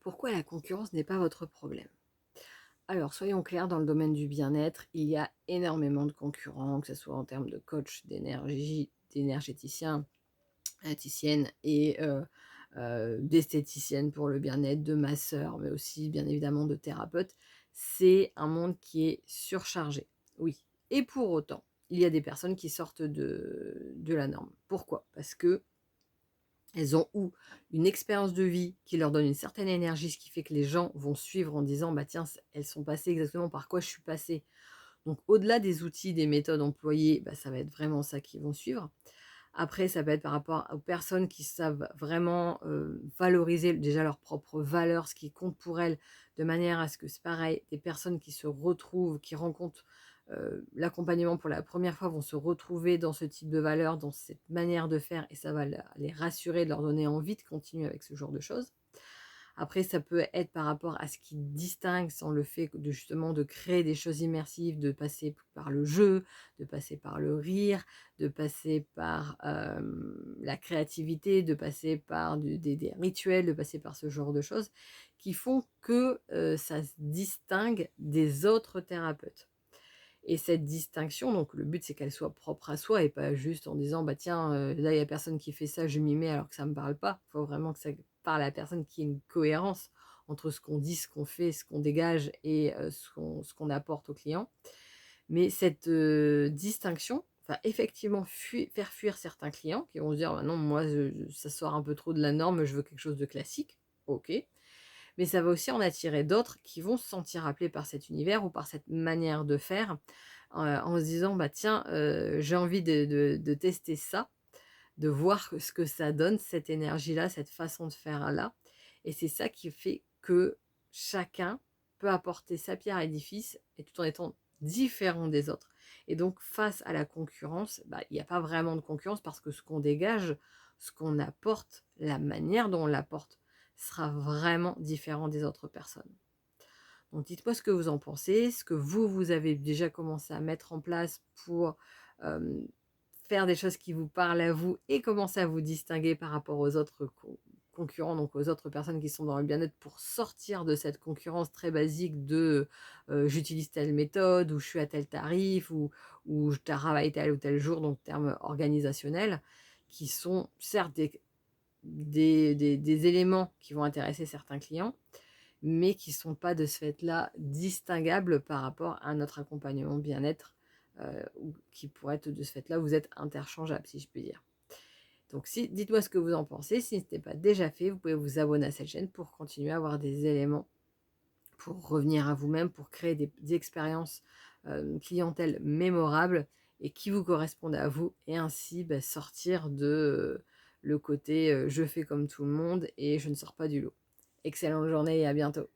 Pourquoi la concurrence n'est pas votre problème? Alors, soyons clairs, dans le domaine du bien-être, il y a énormément de concurrents, que ce soit en termes de coach, d'énergie, d'énergéticiens, diététiciennes et d'esthéticiennes pour le bien-être, de masseurs, mais aussi bien évidemment de thérapeutes. C'est un monde qui est surchargé, oui. Et pour autant, il y a des personnes qui sortent de la norme. Pourquoi? Parce que elles ont ou une expérience de vie qui leur donne une certaine énergie, ce qui fait que les gens vont suivre en disant: «Bah, tiens, elles sont passées exactement par quoi je suis passée». Donc au-delà des outils, des méthodes employées, bah, ça va être vraiment ça qu'ils vont suivre. Après, ça peut être par rapport aux personnes qui savent vraiment, valoriser déjà leurs propres valeurs, ce qui compte pour elles, de manière à ce que c'est pareil, des personnes qui se retrouvent, qui rencontrent, l'accompagnement pour la première fois, vont se retrouver dans ce type de valeurs, dans cette manière de faire et ça va les rassurer, de leur donner envie de continuer avec ce genre de choses. Après, ça peut être par rapport à ce qui distingue, sans le fait de justement de créer des choses immersives, de passer par le jeu, de passer par le rire, de passer par la créativité, de passer par des rituels, de passer par ce genre de choses qui font que ça se distingue des autres thérapeutes. Et cette distinction, donc le but c'est qu'elle soit propre à soi et pas juste en disant: «Bah tiens, là il y a personne qui fait ça, je m'y mets alors que ça me parle pas». Il faut vraiment que ça parle à la personne, qu'il y ait une cohérence entre ce qu'on dit, ce qu'on fait, ce qu'on dégage et ce qu'on apporte au client. Mais cette, distinction va effectivement faire fuir certains clients qui vont se dire: «Bah non, moi ça sort un peu trop de la norme, je veux quelque chose de classique». OK. Mais ça va aussi en attirer d'autres qui vont se sentir appelés par cet univers ou par cette manière de faire, en se disant: «Bah tiens, j'ai envie de tester ça, de voir ce que ça donne, cette énergie-là, cette façon de faire-là». Et c'est ça qui fait que chacun peut apporter sa pierre à l'édifice et tout en étant différent des autres. Et donc face à la concurrence, bah, il y a pas vraiment de concurrence parce que ce qu'on dégage, ce qu'on apporte, la manière dont on l'apporte sera vraiment différent des autres personnes. Donc dites-moi ce que vous en pensez, ce que vous avez déjà commencé à mettre en place pour, hem, faire des choses qui vous parlent à vous et commencer à vous distinguer par rapport aux autres concurrents, donc aux autres personnes qui sont dans le bien-être pour sortir de cette concurrence très basique de, «J'utilise telle méthode» ou «Je suis à tel tarif» ou «Je travaille tel ou tel jour», donc termes organisationnels qui sont certes des éléments qui vont intéresser certains clients, mais qui sont pas de ce fait-là distinguables par rapport à notre accompagnement bien-être, ou qui pourrait être de ce fait-là vous êtes interchangeables, si je puis dire. Donc si dites-moi ce que vous en pensez, si ce n'est pas déjà fait, vous pouvez vous abonner à cette chaîne pour continuer à avoir des éléments, pour revenir à vous-même, pour créer des expériences, clientèle mémorables et qui vous correspondent à vous et ainsi, bah, sortir de, le côté, «Je fais comme tout le monde et je ne sors pas du lot». Excellente journée et à bientôt.